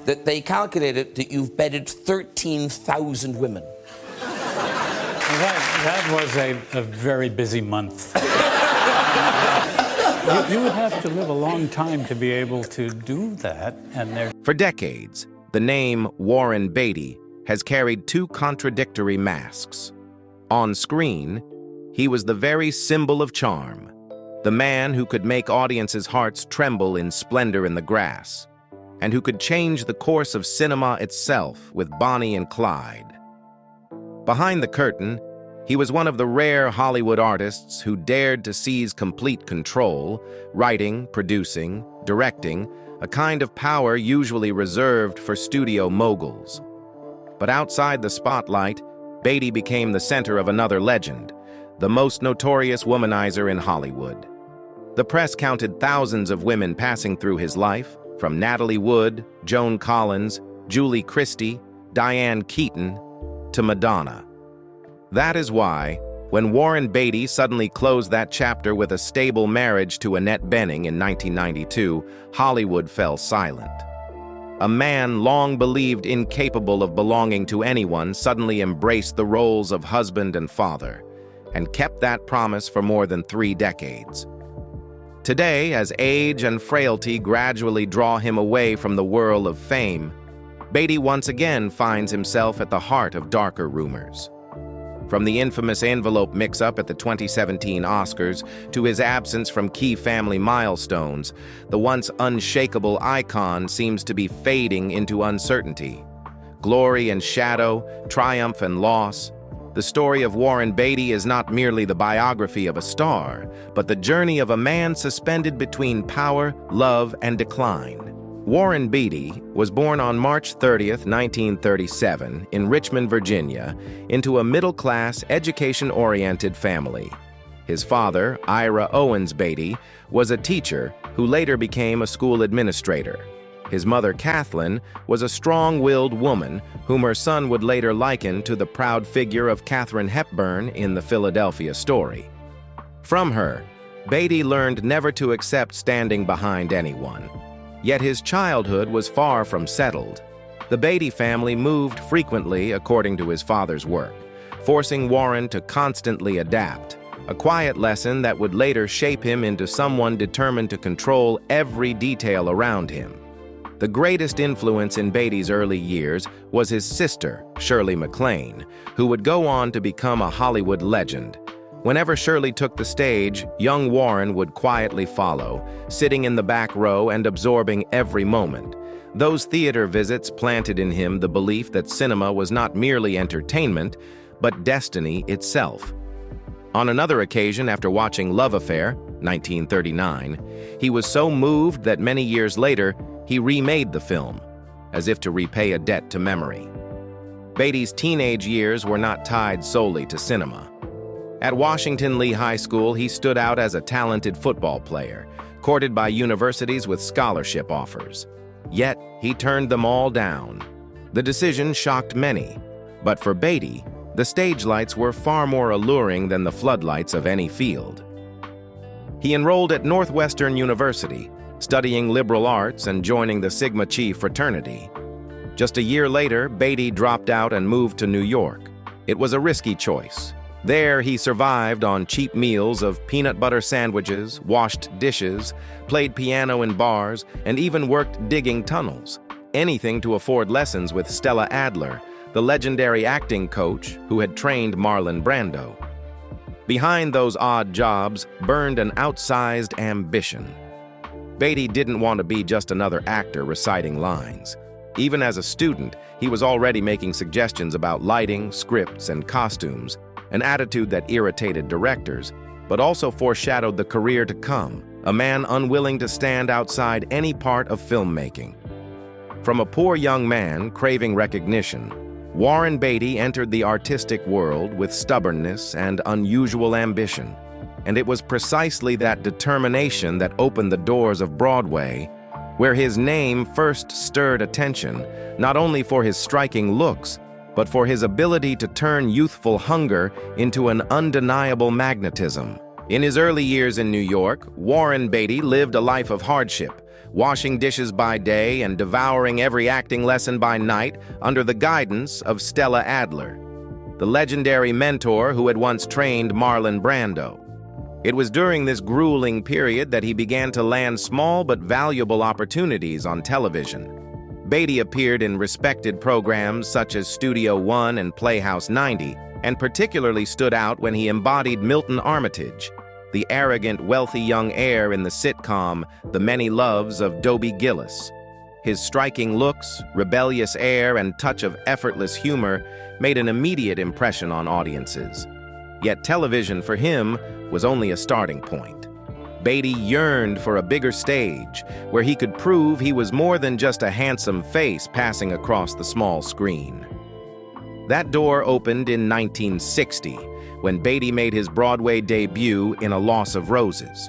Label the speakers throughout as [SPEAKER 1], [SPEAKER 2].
[SPEAKER 1] that they calculated that you've bedded 13,000 women.
[SPEAKER 2] That was a very busy month. You would have to live a long time to be able to do that.
[SPEAKER 3] For decades, the name Warren Beatty has carried two contradictory masks. On screen, he was the very symbol of charm, the man who could make audiences' hearts tremble in Splendor in the Grass, and who could change the course of cinema itself with Bonnie and Clyde. Behind the curtain, he was one of the rare Hollywood artists who dared to seize complete control, writing, producing, directing, a kind of power usually reserved for studio moguls. But outside the spotlight, Beatty became the center of another legend, the most notorious womanizer in Hollywood. The press counted thousands of women passing through his life, from Natalie Wood, Joan Collins, Julie Christie, Diane Keaton, to Madonna. That is why, when Warren Beatty suddenly closed that chapter with a stable marriage to Annette in 1992, Hollywood fell silent. A man long believed incapable of belonging to anyone suddenly embraced the roles of husband and father, and kept that promise for more than 3 decades. Today, as age and frailty gradually draw him away from the whirl of fame, Beatty once again finds himself at the heart of darker rumors. From the infamous envelope mix-up at the 2017 Oscars to his absence from key family milestones, the once unshakable icon seems to be fading into uncertainty. Glory and shadow, triumph and loss. The story of Warren Beatty is not merely the biography of a star, but the journey of a man suspended between power, love, and decline. Warren Beatty was born on March 30th, 1937, in Richmond, Virginia, into a middle-class, education-oriented family. His father, Ira Owens Beatty, was a teacher who later became a school administrator. His mother, Kathleen, was a strong-willed woman whom her son would later liken to the proud figure of Katharine Hepburn in the Philadelphia Story. From her, Beatty learned never to accept standing behind anyone. Yet his childhood was far from settled. The Beatty family moved frequently according to his father's work, forcing Warren to constantly adapt, a quiet lesson that would later shape him into someone determined to control every detail around him. The greatest influence in Beatty's early years was his sister, Shirley MacLaine, who would go on to become a Hollywood legend. Whenever Shirley took the stage, young Warren would quietly follow, sitting in the back row and absorbing every moment. Those theater visits planted in him the belief that cinema was not merely entertainment, but destiny itself. On another occasion, after watching Love Affair, 1939, he was so moved that many years later, he remade the film, as if to repay a debt to memory. Beatty's teenage years were not tied solely to cinema. At Washington Lee High School, he stood out as a talented football player, courted by universities with scholarship offers. Yet, he turned them all down. The decision shocked many, but for Beatty, the stage lights were far more alluring than the floodlights of any field. He enrolled at Northwestern University, studying liberal arts and joining the Sigma Chi fraternity. Just a year later, Beatty dropped out and moved to New York. It was a risky choice. There, he survived on cheap meals of peanut butter sandwiches, washed dishes, played piano in bars, and even worked digging tunnels. Anything to afford lessons with Stella Adler, the legendary acting coach who had trained Marlon Brando. Behind those odd jobs burned an outsized ambition. Beatty didn't want to be just another actor reciting lines. Even as a student, he was already making suggestions about lighting, scripts, and costumes, an attitude that irritated directors, but also foreshadowed the career to come, a man unwilling to stand outside any part of filmmaking. From a poor young man craving recognition, Warren Beatty entered the artistic world with stubbornness and unusual ambition, and it was precisely that determination that opened the doors of Broadway, where his name first stirred attention, not only for his striking looks, but for his ability to turn youthful hunger into an undeniable magnetism. In his early years in New York, Warren Beatty lived a life of hardship, washing dishes by day and devouring every acting lesson by night under the guidance of Stella Adler, the legendary mentor who had once trained Marlon Brando. It was during this grueling period that he began to land small but valuable opportunities on television. Beatty appeared in respected programs such as Studio One and Playhouse 90, and particularly stood out when he embodied Milton Armitage, the arrogant, wealthy young heir in the sitcom The Many Loves of Dobie Gillis. His striking looks, rebellious air, and touch of effortless humor made an immediate impression on audiences. Yet television for him was only a starting point. Beatty yearned for a bigger stage, where he could prove he was more than just a handsome face passing across the small screen. That door opened in 1960, when Beatty made his Broadway debut in A Loss of Roses.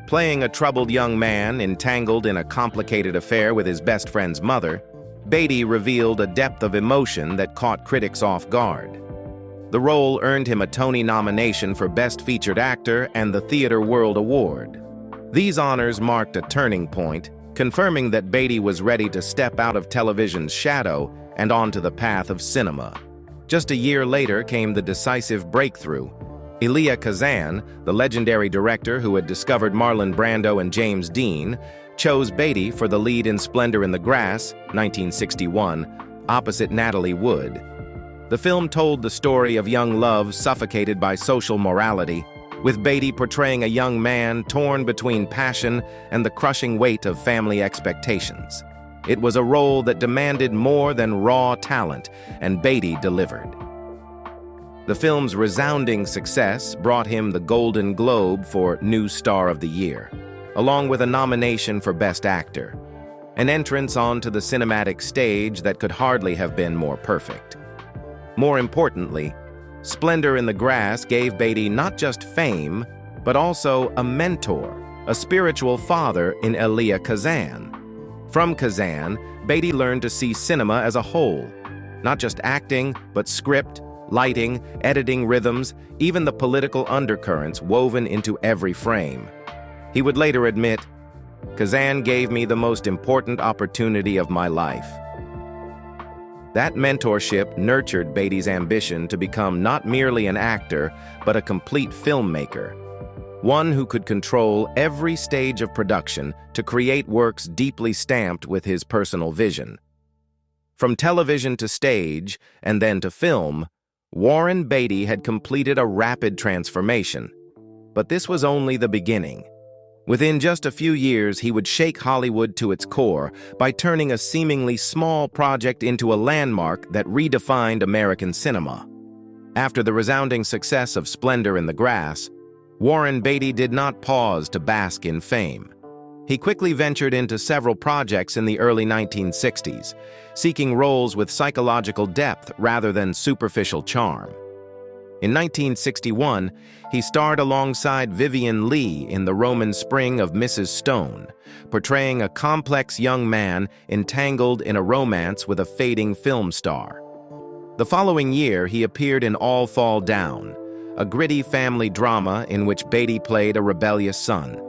[SPEAKER 3] Playing a troubled young man entangled in a complicated affair with his best friend's mother, Beatty revealed a depth of emotion that caught critics off guard. The role earned him a Tony nomination for Best Featured Actor and the Theatre World Award. These honors marked a turning point, confirming that Beatty was ready to step out of television's shadow and onto the path of cinema. Just a year later came the decisive breakthrough. Elia Kazan, the legendary director who had discovered Marlon Brando and James Dean, chose Beatty for the lead in Splendor in the Grass, 1961, opposite Natalie Wood. The film told the story of young love suffocated by social morality, with Beatty portraying a young man torn between passion and the crushing weight of family expectations. It was a role that demanded more than raw talent, and Beatty delivered. The film's resounding success brought him the Golden Globe for New Star of the Year, along with a nomination for Best Actor, an entrance onto the cinematic stage that could hardly have been more perfect. More importantly, Splendor in the Grass gave Beatty not just fame, but also a mentor, a spiritual father in Elia Kazan. From Kazan, Beatty learned to see cinema as a whole, not just acting, but script, lighting, editing rhythms, even the political undercurrents woven into every frame. He would later admit, "Kazan gave me the most important opportunity of my life." That mentorship nurtured Beatty's ambition to become not merely an actor, but a complete filmmaker, one who could control every stage of production to create works deeply stamped with his personal vision. From television to stage, and then to film, Warren Beatty had completed a rapid transformation. But this was only the beginning. Within just a few years, he would shake Hollywood to its core by turning a seemingly small project into a landmark that redefined American cinema. After the resounding success of Splendor in the Grass, Warren Beatty did not pause to bask in fame. He quickly ventured into several projects in the early 1960s, seeking roles with psychological depth rather than superficial charm. In 1961, he starred alongside Vivien Leigh in The Roman Spring of Mrs. Stone, portraying a complex young man entangled in a romance with a fading film star. The following year, he appeared in All Fall Down, a gritty family drama in which Beatty played a rebellious son.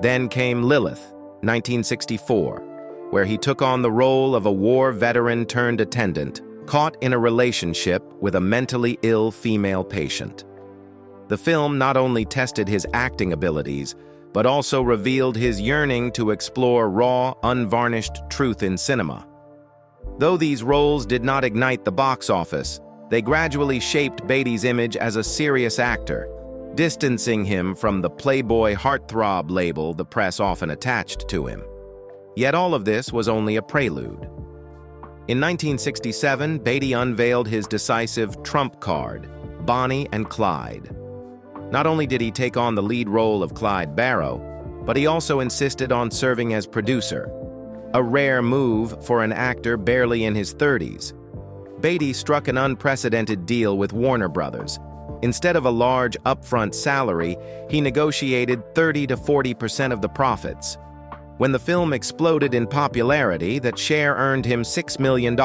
[SPEAKER 3] Then came Lilith, 1964, where he took on the role of a war veteran turned attendant, caught in a relationship with a mentally ill female patient. The film not only tested his acting abilities, but also revealed his yearning to explore raw, unvarnished truth in cinema. Though these roles did not ignite the box office, they gradually shaped Beatty's image as a serious actor, distancing him from the playboy heartthrob label the press often attached to him. Yet all of this was only a prelude. In 1967, Beatty unveiled his decisive trump card, Bonnie and Clyde. Not only did he take on the lead role of Clyde Barrow, but he also insisted on serving as producer, a rare move for an actor barely in his 30s. Beatty struck an unprecedented deal with Warner Brothers. Instead of a large upfront salary, he negotiated 30 to 40% of the profits. When the film exploded in popularity, that share earned him $6 million,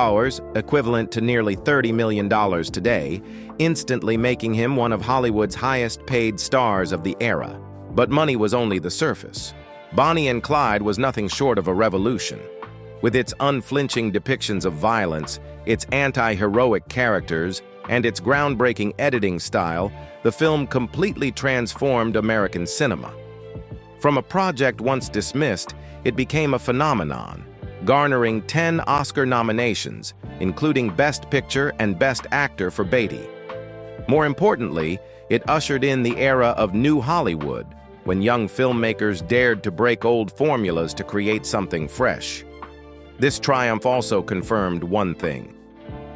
[SPEAKER 3] equivalent to nearly $30 million today, instantly making him one of Hollywood's highest-paid stars of the era. But money was only the surface. Bonnie and Clyde was nothing short of a revolution. With its unflinching depictions of violence, its anti-heroic characters, and its groundbreaking editing style, the film completely transformed American cinema. From a project once dismissed, it became a phenomenon, garnering 10 Oscar nominations, including Best Picture and Best Actor for Beatty. More importantly, it ushered in the era of New Hollywood, when young filmmakers dared to break old formulas to create something fresh. This triumph also confirmed one thing: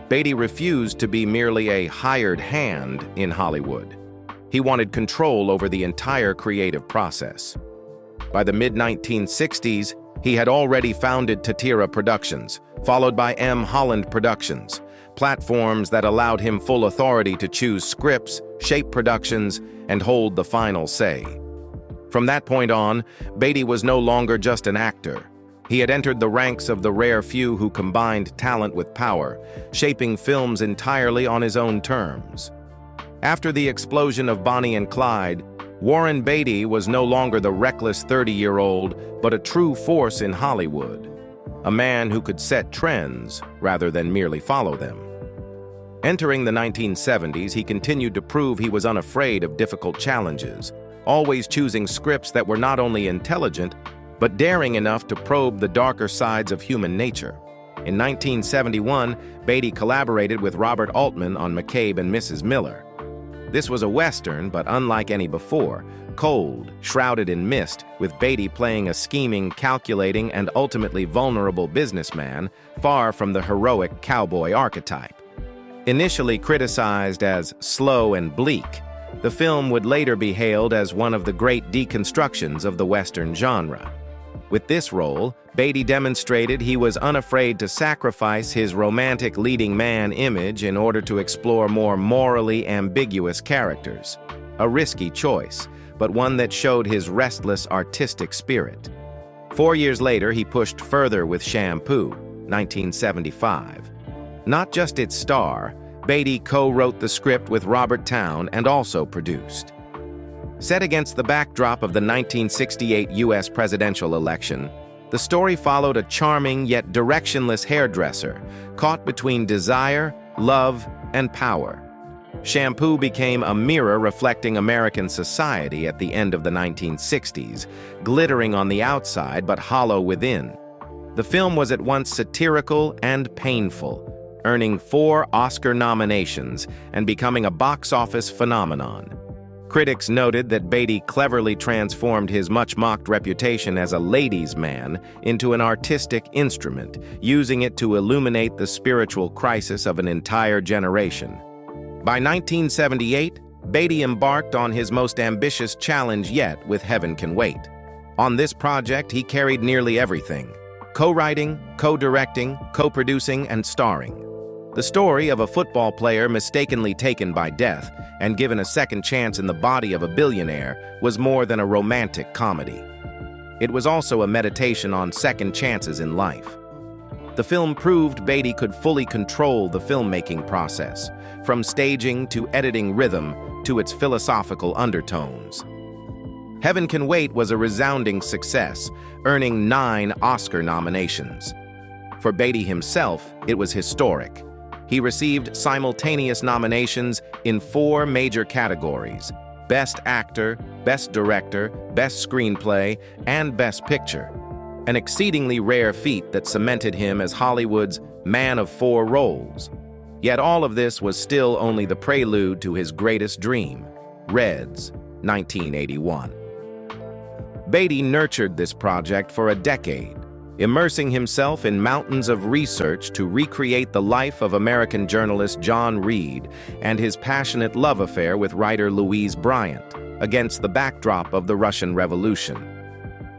[SPEAKER 3] Beatty refused to be merely a hired hand in Hollywood. He wanted control over the entire creative process. By the mid-1960s, he had already founded Tatira Productions, followed by M. Holland Productions, platforms that allowed him full authority to choose scripts, shape productions, and hold the final say. From that point on, Beatty was no longer just an actor. He had entered the ranks of the rare few who combined talent with power, shaping films entirely on his own terms. After the explosion of Bonnie and Clyde, Warren Beatty was no longer the reckless 30-year-old, but a true force in Hollywood, a man who could set trends rather than merely follow them. Entering the 1970s, he continued to prove he was unafraid of difficult challenges, always choosing scripts that were not only intelligent, but daring enough to probe the darker sides of human nature. In 1971, Beatty collaborated with Robert Altman on McCabe and Mrs. Miller. This was a Western, but unlike any before, cold, shrouded in mist, with Beatty playing a scheming, calculating, and ultimately vulnerable businessman, far from the heroic cowboy archetype. Initially criticized as slow and bleak, the film would later be hailed as one of the great deconstructions of the Western genre. With this role, Beatty demonstrated he was unafraid to sacrifice his romantic leading man image in order to explore more morally ambiguous characters. A risky choice, but one that showed his restless artistic spirit. 4 years later, he pushed further with Shampoo, 1975. Not just its star, Beatty co-wrote the script with Robert Towne and also produced. Set against the backdrop of the 1968 U.S. presidential election, the story followed a charming yet directionless hairdresser caught between desire, love, and power. Shampoo became a mirror reflecting American society at the end of the 1960s, glittering on the outside but hollow within. The film was at once satirical and painful, earning 4 Oscar nominations and becoming a box office phenomenon. Critics noted that Beatty cleverly transformed his much-mocked reputation as a ladies' man into an artistic instrument, using it to illuminate the spiritual crisis of an entire generation. By 1978, Beatty embarked on his most ambitious challenge yet with Heaven Can Wait. On this project, he carried nearly everything: co-writing, co-directing, co-producing, and starring. The story of a football player mistakenly taken by death and given a second chance in the body of a billionaire was more than a romantic comedy. It was also a meditation on second chances in life. The film proved Beatty could fully control the filmmaking process, from staging to editing rhythm to its philosophical undertones. Heaven Can Wait was a resounding success, earning 9 Oscar nominations. For Beatty himself, it was historic. He received simultaneous nominations in 4 major categories: Best Actor, Best Director, Best Screenplay, and Best Picture, an exceedingly rare feat that cemented him as Hollywood's man of 4 roles. Yet all of this was still only the prelude to his greatest dream, Reds, 1981. Beatty nurtured this project for a decade, immersing himself in mountains of research to recreate the life of American journalist John Reed and his passionate love affair with writer Louise Bryant against the backdrop of the Russian Revolution.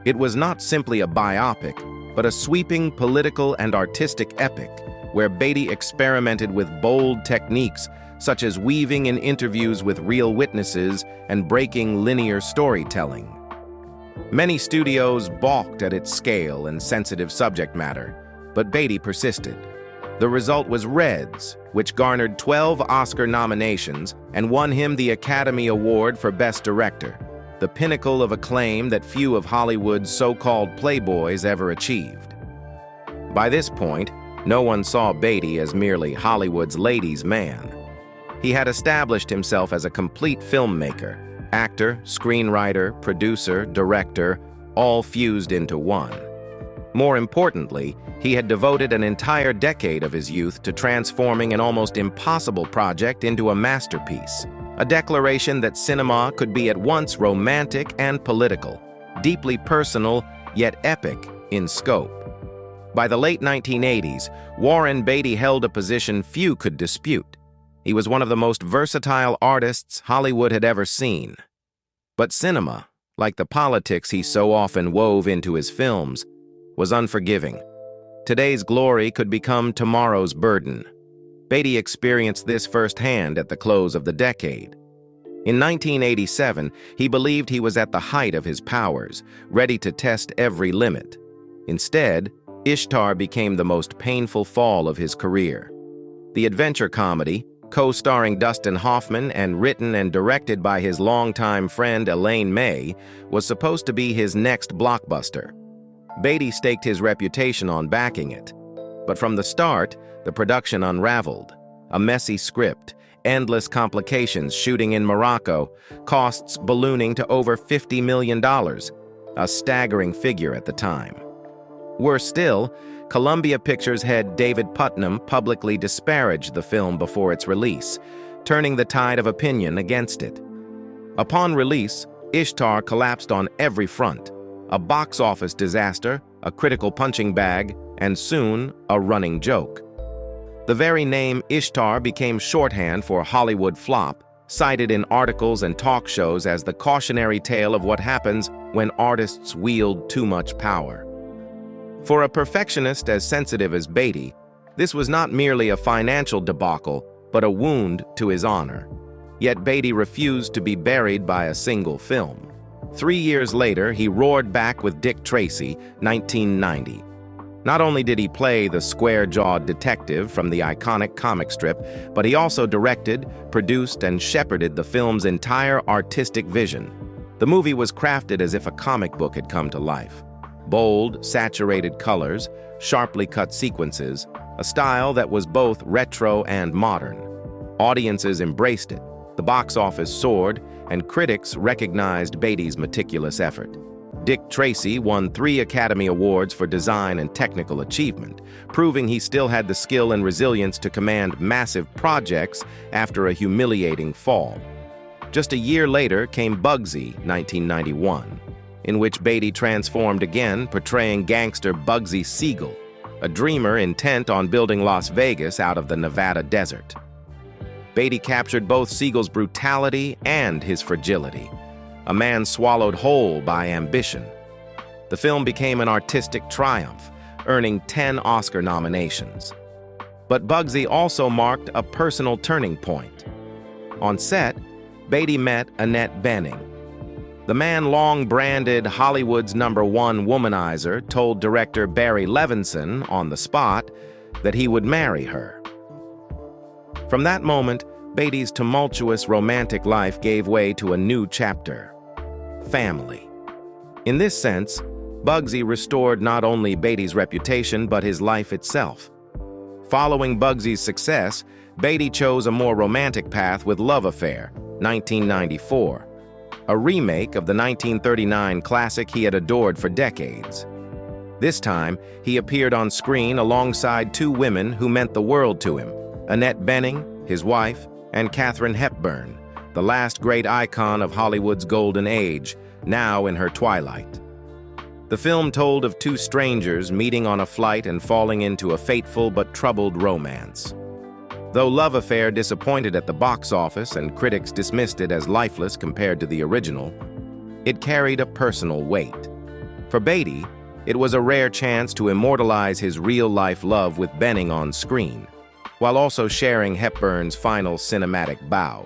[SPEAKER 3] It was not simply a biopic, but a sweeping political and artistic epic where Beatty experimented with bold techniques such as weaving in interviews with real witnesses and breaking linear storytelling. Many studios balked at its scale and sensitive subject matter, but Beatty persisted. The result was Reds, which garnered 12 Oscar nominations and won him the Academy Award for Best Director. the pinnacle of acclaim that few of Hollywood's so-called playboys ever achieved. By this point, no one saw Beatty as merely Hollywood's ladies' man. He had established himself as a complete filmmaker, actor, screenwriter, producer, director, all fused into one. More importantly, he had devoted an entire decade of his youth to transforming an almost impossible project into a masterpiece, a declaration that cinema could be at once romantic and political, deeply personal yet epic in scope. By the late 1980s, Warren Beatty held a position few could dispute. He was one of the most versatile artists Hollywood had ever seen. But cinema, like the politics he so often wove into his films, was unforgiving. Today's glory could become tomorrow's burden. Beatty experienced this firsthand at the close of the decade. In 1987, he believed he was at the height of his powers, ready to test every limit. Instead, Ishtar became the most painful fall of his career. The adventure comedy, co-starring Dustin Hoffman and written and directed by his longtime friend Elaine May, was supposed to be his next blockbuster. Beatty staked his reputation on backing it. But from the start, the production unraveled. A messy script, endless complications shooting in Morocco, costs ballooning to over $50 million, a staggering figure at the time. Worse still, Columbia Pictures head David Putnam publicly disparaged the film before its release, turning the tide of opinion against it. Upon release, Ishtar collapsed on every front, a box office disaster, a critical punching bag, and soon a running joke. The very name Ishtar became shorthand for Hollywood flop, cited in articles and talk shows as the cautionary tale of what happens when artists wield too much power. For a perfectionist as sensitive as Beatty, this was not merely a financial debacle, but a wound to his honor. Yet Beatty refused to be buried by a single film. 3 years later, he roared back with Dick Tracy, 1990. Not only did he play the square-jawed detective from the iconic comic strip, but he also directed, produced, and shepherded the film's entire artistic vision. The movie was crafted as if a comic book had come to life. Bold, saturated colors, sharply cut sequences, a style that was both retro and modern. Audiences embraced it, the box office soared, and critics recognized Beatty's meticulous effort. Dick Tracy won 3 Academy Awards for design and technical achievement, proving he still had the skill and resilience to command massive projects after a humiliating fall. Just a year later came Bugsy, 1991. In which Beatty transformed again, portraying gangster Bugsy Siegel, a dreamer intent on building Las Vegas out of the Nevada desert. Beatty captured both Siegel's brutality and his fragility, a man swallowed whole by ambition. The film became an artistic triumph, earning 10 Oscar nominations. But Bugsy also marked a personal turning point. On set, Beatty met Annette Bening. The man long branded Hollywood's #1 womanizer told director Barry Levinson on the spot that he would marry her. From that moment, Beatty's tumultuous romantic life gave way to a new chapter: family. In this sense, Bugsy restored not only Beatty's reputation but his life itself. Following Bugsy's success, Beatty chose a more romantic path with Love Affair, 1994. A remake of the 1939 classic he had adored for decades. This time, he appeared on screen alongside 2 women who meant the world to him: Annette Bening, his wife, and Katharine Hepburn, the last great icon of Hollywood's golden age, now in her twilight. The film told of 2 strangers meeting on a flight and falling into a fateful but troubled romance. Though Love Affair disappointed at the box office and critics dismissed it as lifeless compared to the original, it carried a personal weight. For Beatty, it was a rare chance to immortalize his real-life love with Bening on screen, while also sharing Hepburn's final cinematic bow.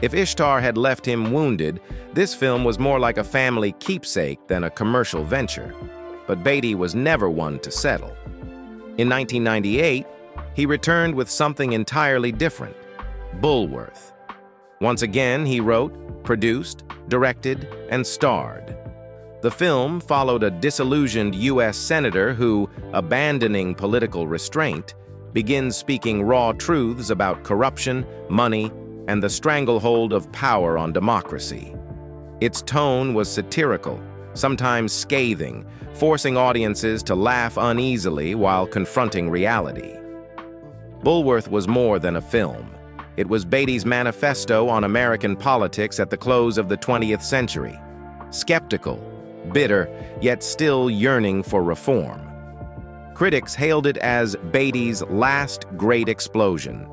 [SPEAKER 3] If Ishtar had left him wounded, this film was more like a family keepsake than a commercial venture. But Beatty was never one to settle. In 1998, he returned with something entirely different: Bulworth. Once again, he wrote, produced, directed, and starred. The film followed a disillusioned U.S. senator who, abandoning political restraint, begins speaking raw truths about corruption, money, and the stranglehold of power on democracy. Its tone was satirical, sometimes scathing, forcing audiences to laugh uneasily while confronting reality. Bulworth was more than a film. It was Beatty's manifesto on American politics at the close of the 20th century. Skeptical, bitter, yet still yearning for reform. Critics hailed it as Beatty's last great explosion.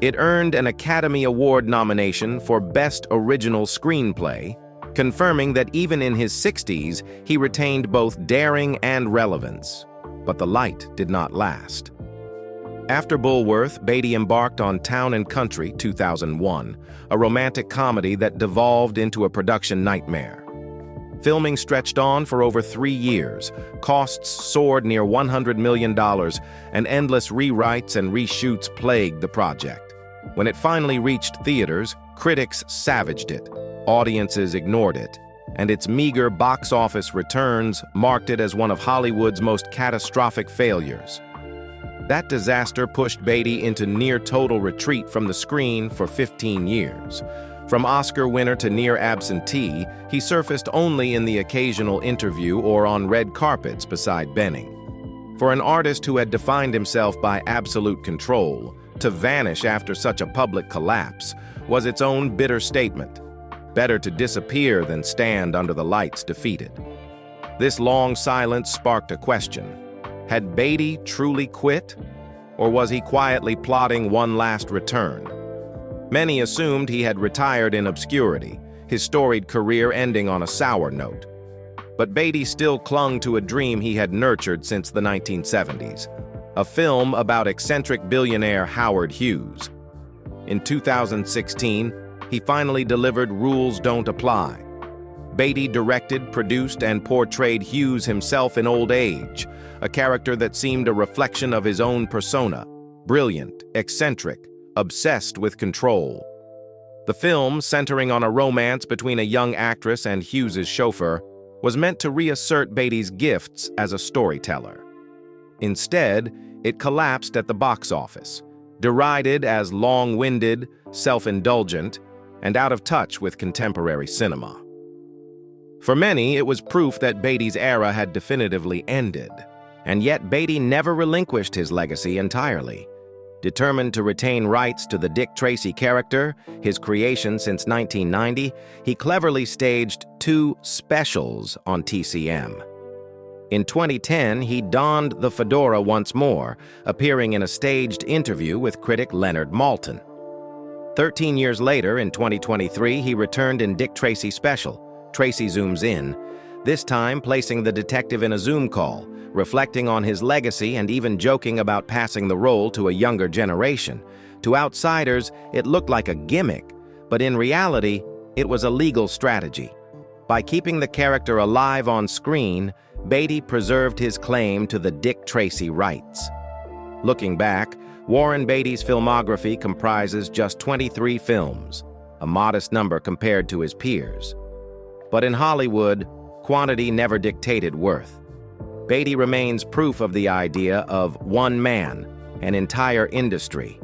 [SPEAKER 3] It earned an Academy Award nomination for Best Original Screenplay, confirming that even in his 60s, he retained both daring and relevance. But the light did not last. After Bulworth, Beatty embarked on Town and Country, 2001, a romantic comedy that devolved into a production nightmare. Filming stretched on for over 3 years, costs soared near $100 million, and endless rewrites and reshoots plagued the project. When it finally reached theaters, critics savaged it, audiences ignored it, and its meager box office returns marked it as one of Hollywood's most catastrophic failures. That disaster pushed Beatty into near-total retreat from the screen for 15 years. From Oscar winner to near absentee, he surfaced only in the occasional interview or on red carpets beside Benning. For an artist who had defined himself by absolute control, to vanish after such a public collapse was its own bitter statement. Better to disappear than stand under the lights defeated. This long silence sparked a question. Had Beatty truly quit? Or was he quietly plotting one last return? Many assumed he had retired in obscurity, his storied career ending on a sour note. But Beatty still clung to a dream he had nurtured since the 1970s, a film about eccentric billionaire Howard Hughes. In 2016, he finally delivered Rules Don't Apply. Beatty directed, produced, and portrayed Hughes himself in old age, a character that seemed a reflection of his own persona, brilliant, eccentric, obsessed with control. The film, centering on a romance between a young actress and Hughes's chauffeur, was meant to reassert Beatty's gifts as a storyteller. Instead, it collapsed at the box office, derided as long-winded, self-indulgent, and out of touch with contemporary cinema. For many, it was proof that Beatty's era had definitively ended, and yet Beatty never relinquished his legacy entirely. Determined to retain rights to the Dick Tracy character, his creation since 1990, he cleverly staged 2 specials on TCM. In 2010, he donned the fedora once more, appearing in a staged interview with critic Leonard Maltin. 13 years later, in 2023, he returned in Dick Tracy special, Tracy Zooms In, this time placing the detective in a Zoom call, reflecting on his legacy and even joking about passing the role to a younger generation. To outsiders, it looked like a gimmick, but in reality, it was a legal strategy. By keeping the character alive on screen, Beatty preserved his claim to the Dick Tracy rights. Looking back, Warren Beatty's filmography comprises just 23 films, a modest number compared to his peers. But in Hollywood, quantity never dictated worth. Beatty remains proof of the idea of one man, an entire industry.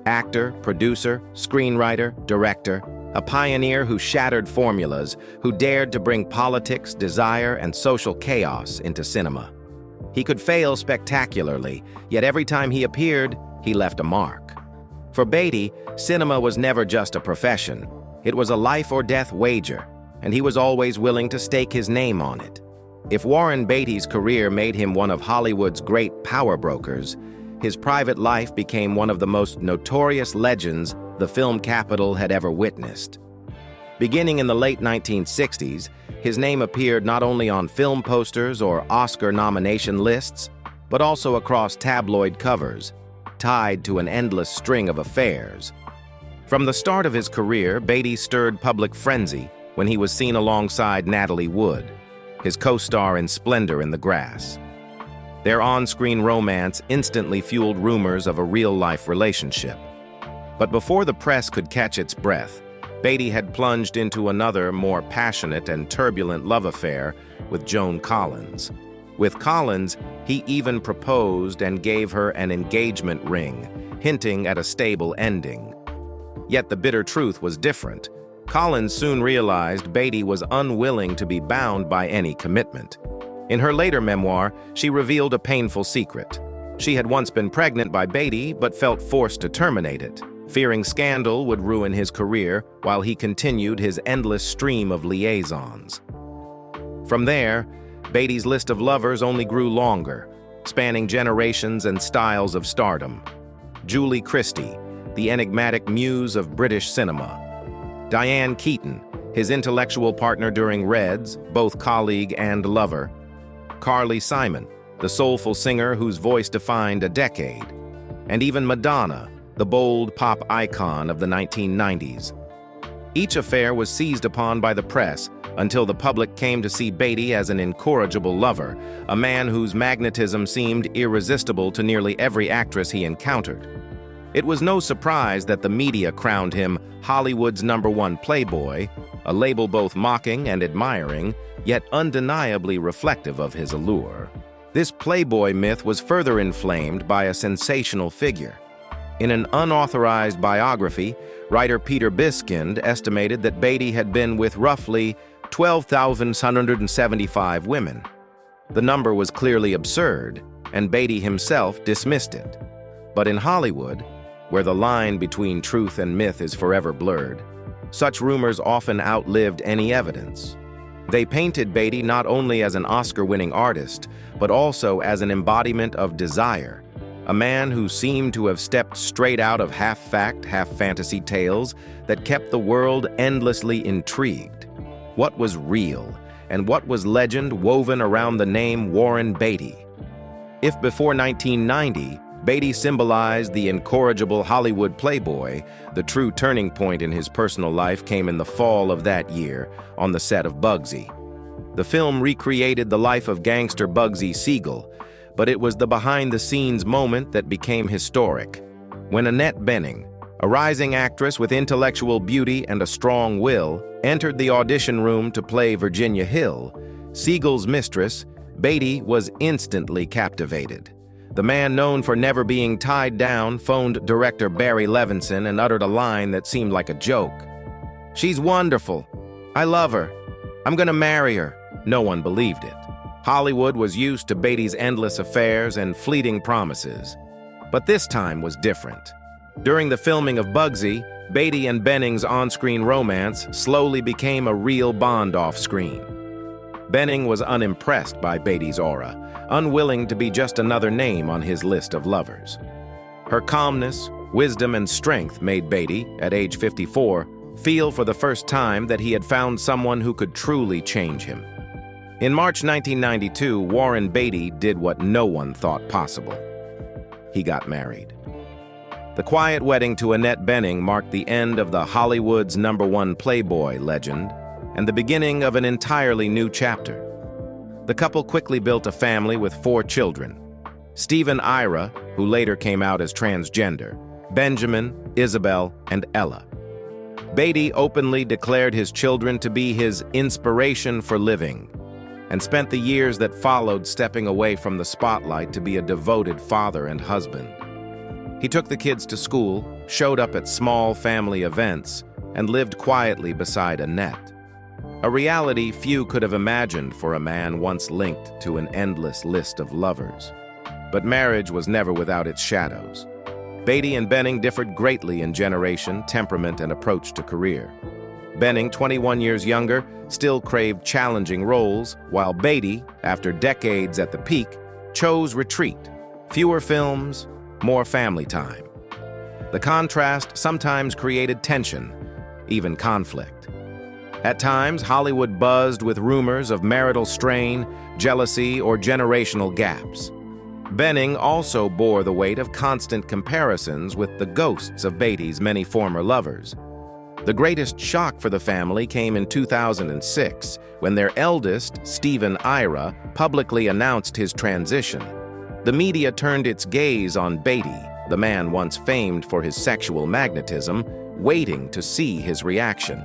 [SPEAKER 3] Actor, producer, screenwriter, director, a pioneer who shattered formulas, who dared to bring politics, desire, and social chaos into cinema. He could fail spectacularly, yet every time he appeared, he left a mark. For Beatty, cinema was never just a profession. It was a life-or-death wager, and he was always willing to stake his name on it. If Warren Beatty's career made him one of Hollywood's great power brokers, his private life became one of the most notorious legends the film capital had ever witnessed. Beginning in the late 1960s, his name appeared not only on film posters or Oscar nomination lists, but also across tabloid covers, tied to an endless string of affairs. From the start of his career, Beatty stirred public frenzy when he was seen alongside Natalie Wood, his co-star in Splendor in the Grass. Their on-screen romance instantly fueled rumors of a real-life relationship. But before the press could catch its breath, Beatty had plunged into another, more passionate and turbulent love affair with Joan Collins. With Collins, he even proposed and gave her an engagement ring, hinting at a stable ending. Yet the bitter truth was different. Collins soon realized Beatty was unwilling to be bound by any commitment. In her later memoir, she revealed a painful secret. She had once been pregnant by Beatty, but felt forced to terminate it, fearing scandal would ruin his career while he continued his endless stream of liaisons. From there, Beatty's list of lovers only grew longer, spanning generations and styles of stardom. Julie Christie, the enigmatic muse of British cinema. Diane Keaton, his intellectual partner during Reds, both colleague and lover. Carly Simon, the soulful singer whose voice defined a decade. And even Madonna, the bold pop icon of the 1990s. Each affair was seized upon by the press until the public came to see Beatty as an incorrigible lover, a man whose magnetism seemed irresistible to nearly every actress he encountered. It was no surprise that the media crowned him Hollywood's #1 playboy, a label both mocking and admiring, yet undeniably reflective of his allure. This playboy myth was further inflamed by a sensational figure. In an unauthorized biography, writer Peter Biskind estimated that Beatty had been with roughly 12,175 women. The number was clearly absurd, and Beatty himself dismissed it. But in Hollywood, where the line between truth and myth is forever blurred, such rumors often outlived any evidence. They painted Beatty not only as an Oscar-winning artist, but also as an embodiment of desire, a man who seemed to have stepped straight out of half-fact, half-fantasy tales that kept the world endlessly intrigued. What was real, and what was legend woven around the name Warren Beatty? If before 1990, Beatty symbolized the incorrigible Hollywood playboy, the true turning point in his personal life came in the fall of that year on the set of Bugsy. The film recreated the life of gangster Bugsy Siegel, but it was the behind-the-scenes moment that became historic. When Annette Bening, a rising actress with intellectual beauty and a strong will, entered the audition room to play Virginia Hill, Siegel's mistress, Beatty was instantly captivated. The man known for never being tied down phoned director Barry Levinson and uttered a line that seemed like a joke. "She's wonderful. I love her. I'm gonna marry her." No one believed it. Hollywood was used to Beatty's endless affairs and fleeting promises. But this time was different. During the filming of Bugsy, Beatty and Bening's on-screen romance slowly became a real bond off-screen. Bening was unimpressed by Beatty's aura, unwilling to be just another name on his list of lovers. Her calmness, wisdom, and strength made Beatty, at age 54, feel for the first time that he had found someone who could truly change him. In March 1992, Warren Beatty did what no one thought possible. He got married. The quiet wedding to Annette Bening marked the end of the Hollywood's #1 playboy legend and the beginning of an entirely new chapter. The couple quickly built a family with 4 children: Stephen Ira, who later came out as transgender, Benjamin, Isabel, and Ella. Beatty openly declared his children to be his inspiration for living, and spent the years that followed stepping away from the spotlight to be a devoted father and husband. He took the kids to school, showed up at small family events, and lived quietly beside Annette. A reality few could have imagined for a man once linked to an endless list of lovers. But marriage was never without its shadows. Beatty and Bening differed greatly in generation, temperament, and approach to career. Bening, 21 years younger, still craved challenging roles, while Beatty, after decades at the peak, chose retreat. Fewer films, more family time. The contrast sometimes created tension, even conflict. At times, Hollywood buzzed with rumors of marital strain, jealousy, or generational gaps. Bening also bore the weight of constant comparisons with the ghosts of Beatty's many former lovers. The greatest shock for the family came in 2006, when their eldest, Stephen Ira, publicly announced his transition. The media turned its gaze on Beatty, the man once famed for his sexual magnetism, waiting to see his reaction.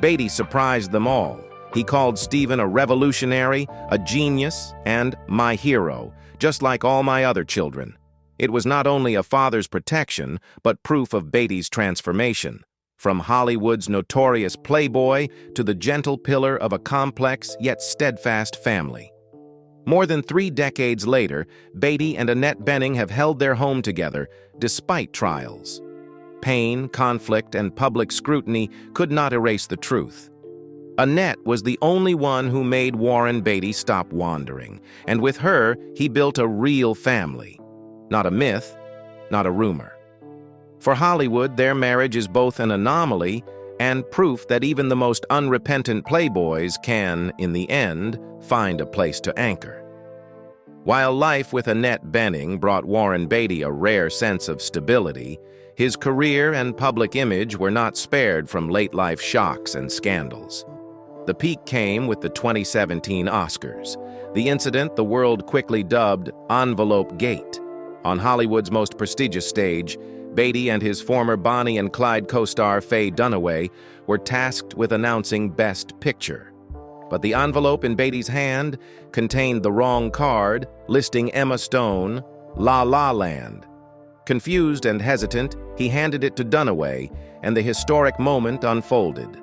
[SPEAKER 3] Beatty surprised them all. He called Stephen a revolutionary, a genius, and my hero, just like all my other children. It was not only a father's protection, but proof of Beatty's transformation, from Hollywood's notorious playboy to the gentle pillar of a complex yet steadfast family. More than 3 decades later, Beatty and Annette Bening have held their home together despite trials. Pain, conflict, and public scrutiny could not erase the truth. Annette was the only one who made Warren Beatty stop wandering, and with her, he built a real family. Not a myth, not a rumor. For Hollywood, their marriage is both an anomaly and proof that even the most unrepentant playboys can, in the end, find a place to anchor. While life with Annette Bening brought Warren Beatty a rare sense of stability, his career and public image were not spared from late-life shocks and scandals. The peak came with the 2017 Oscars, the incident the world quickly dubbed Envelope Gate. On Hollywood's most prestigious stage, Beatty and his former Bonnie and Clyde co-star Faye Dunaway were tasked with announcing Best Picture. But the envelope in Beatty's hand contained the wrong card, listing Emma Stone, La La Land. Confused and hesitant, he handed it to Dunaway, and the historic moment unfolded.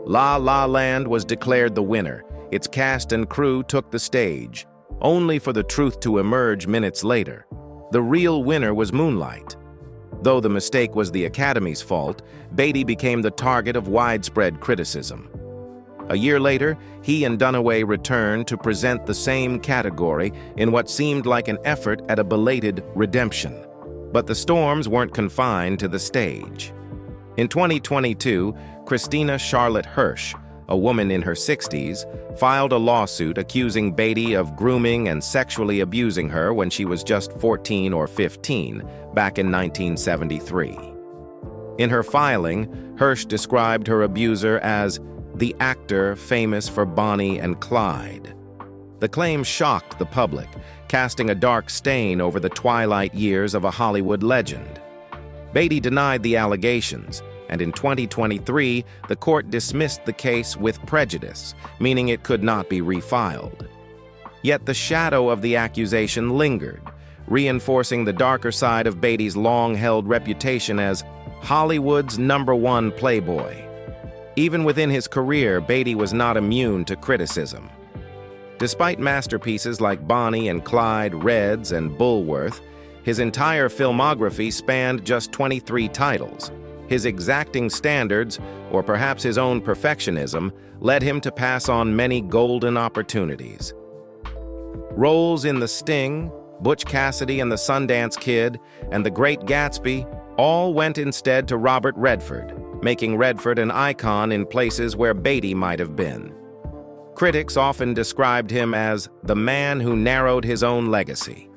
[SPEAKER 3] La La Land was declared the winner. Its cast and crew took the stage, only for the truth to emerge minutes later. The real winner was Moonlight. Though the mistake was the Academy's fault, Beatty became the target of widespread criticism. A year later, he and Dunaway returned to present the same category in what seemed like an effort at a belated redemption. But the storms weren't confined to the stage. In 2022, Christina Charlotte Hirsch, a woman in her 60s, filed a lawsuit accusing Beatty of grooming and sexually abusing her when she was just 14 or 15, back in 1973. In her filing, Hirsch described her abuser as the actor famous for Bonnie and Clyde. The claim shocked the public, casting a dark stain over the twilight years of a Hollywood legend. Beatty denied the allegations, and in 2023, the court dismissed the case with prejudice, meaning it could not be refiled. Yet the shadow of the accusation lingered, reinforcing the darker side of Beatty's long-held reputation as Hollywood's #1 playboy. Even within his career, Beatty was not immune to criticism. Despite masterpieces like Bonnie and Clyde, Reds, and Bulworth, his entire filmography spanned just 23 titles. His exacting standards, or perhaps his own perfectionism, led him to pass on many golden opportunities. Roles in The Sting, Butch Cassidy and the Sundance Kid, and The Great Gatsby all went instead to Robert Redford, making Redford an icon in places where Beatty might have been. Critics often described him as the man who narrowed his own legacy.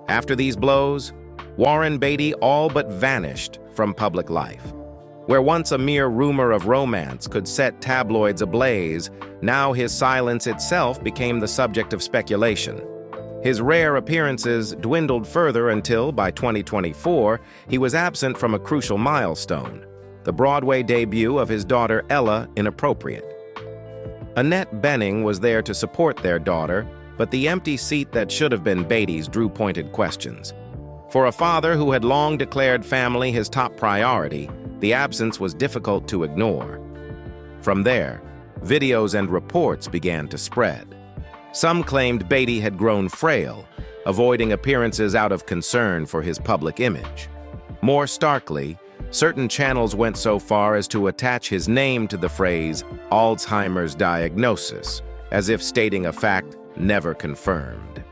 [SPEAKER 3] After these blows, Warren Beatty all but vanished from public life. Where once a mere rumor of romance could set tabloids ablaze, now his silence itself became the subject of speculation. His rare appearances dwindled further until, by 2024, he was absent from a crucial milestone, the Broadway debut of his daughter Ella, Inappropriate. Annette Bening was there to support their daughter, but the empty seat that should have been Beatty's drew pointed questions. For a father who had long declared family his top priority, the absence was difficult to ignore. From there, videos and reports began to spread. Some claimed Beatty had grown frail, avoiding appearances out of concern for his public image. More starkly, certain channels went so far as to attach his name to the phrase Alzheimer's diagnosis, as if stating a fact never confirmed.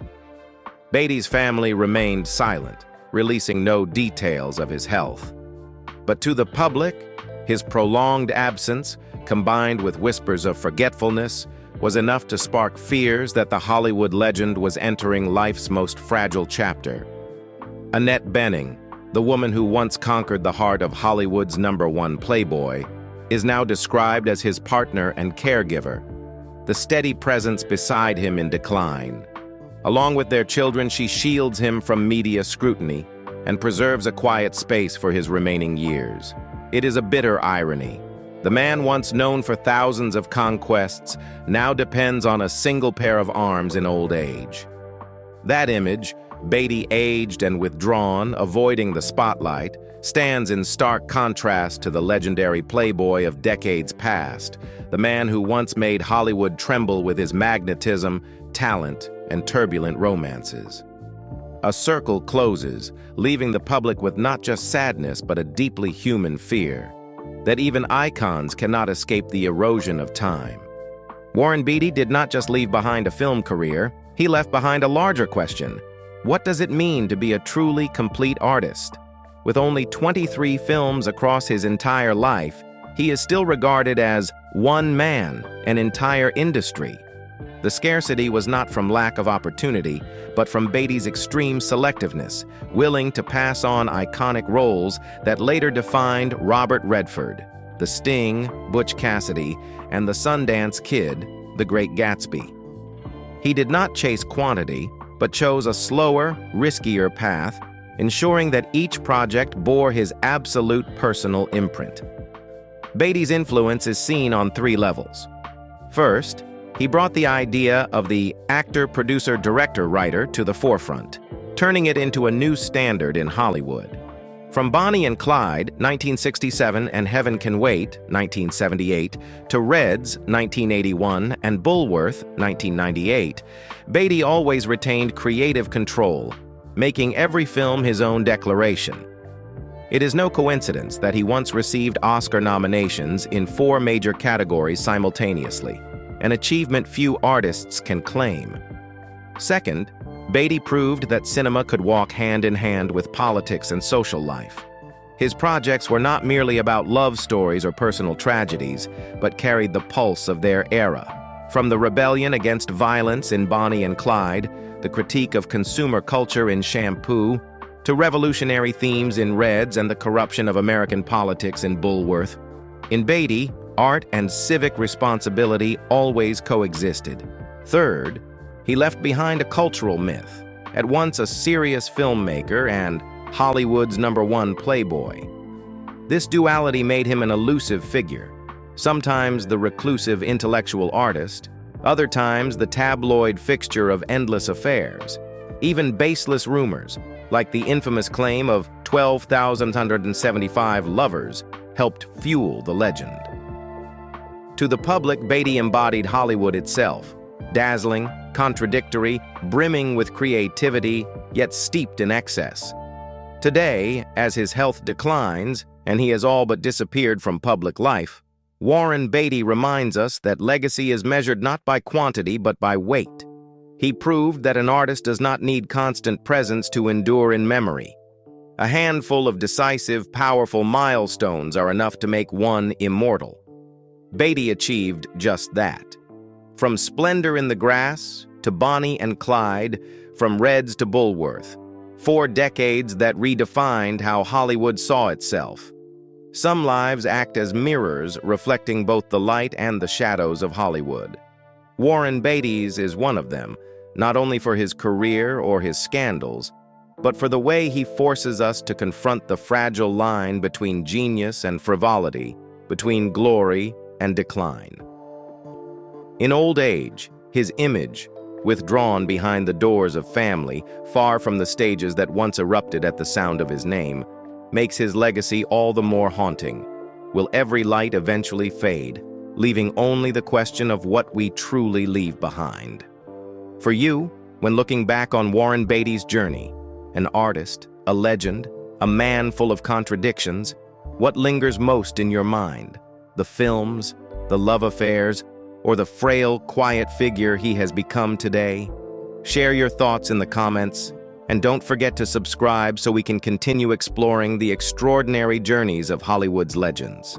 [SPEAKER 3] Beatty's family remained silent, releasing no details of his health. But to the public, his prolonged absence, combined with whispers of forgetfulness, was enough to spark fears that the Hollywood legend was entering life's most fragile chapter. Annette Bening, the woman who once conquered the heart of Hollywood's #1 playboy, is now described as his partner and caregiver, the steady presence beside him in decline. Along with their children, she shields him from media scrutiny and preserves a quiet space for his remaining years. It is a bitter irony. The man once known for thousands of conquests now depends on a single pair of arms in old age. That image, Beatty aged and withdrawn, avoiding the spotlight, stands in stark contrast to the legendary playboy of decades past, the man who once made Hollywood tremble with his magnetism, talent, and turbulent romances. A circle closes, leaving the public with not just sadness but a deeply human fear that even icons cannot escape the erosion of time. Warren Beatty did not just leave behind a film career, he left behind a larger question. What does it mean to be a truly complete artist? With only 23 films across his entire life, he is still regarded as one man, an entire industry. The scarcity was not from lack of opportunity, but from Beatty's extreme selectiveness, willing to pass on iconic roles that later defined Robert Redford, The Sting, Butch Cassidy, and the Sundance Kid, The Great Gatsby. He did not chase quantity, but chose a slower, riskier path, ensuring that each project bore his absolute personal imprint. Beatty's influence is seen on three levels. First, he brought the idea of the actor, producer, director, writer to the forefront, turning it into a new standard in Hollywood. From Bonnie and Clyde, 1967, and Heaven Can Wait, 1978, to Reds, 1981, and Bulworth, 1998, Beatty always retained creative control, making every film his own declaration. It is no coincidence that he once received Oscar nominations in 4 major categories simultaneously, an achievement few artists can claim. Second, Beatty proved that cinema could walk hand in hand with politics and social life. His projects were not merely about love stories or personal tragedies, but carried the pulse of their era. From the rebellion against violence in Bonnie and Clyde, the critique of consumer culture in Shampoo, to revolutionary themes in Reds and the corruption of American politics in Bulworth. In Beatty, art and civic responsibility always coexisted. Third, he left behind a cultural myth, at once a serious filmmaker and Hollywood's #1 playboy. This duality made him an elusive figure, sometimes the reclusive intellectual artist, other times the tabloid fixture of endless affairs. Even baseless rumors, like the infamous claim of 12,175 lovers, helped fuel the legend. To the public, Beatty embodied Hollywood itself, dazzling, contradictory, brimming with creativity, yet steeped in excess. Today, as his health declines, and he has all but disappeared from public life, Warren Beatty reminds us that legacy is measured not by quantity but by weight. He proved that an artist does not need constant presence to endure in memory. A handful of decisive, powerful milestones are enough to make one immortal. Beatty achieved just that. From Splendor in the Grass to Bonnie and Clyde, from Reds to Bulworth, 4 decades that redefined how Hollywood saw itself. Some lives act as mirrors, reflecting both the light and the shadows of Hollywood. Warren Beatty's is one of them, not only for his career or his scandals, but for the way he forces us to confront the fragile line between genius and frivolity, between glory and decline. In old age, his image, withdrawn behind the doors of family, far from the stages that once erupted at the sound of his name, makes his legacy all the more haunting. Will every light eventually fade, leaving only the question of what we truly leave behind? For you, when looking back on Warren Beatty's journey, an artist, a legend, a man full of contradictions, what lingers most in your mind? The films, the love affairs, or the frail, quiet figure he has become today? Share your thoughts in the comments, and don't forget to subscribe so we can continue exploring the extraordinary journeys of Hollywood's legends.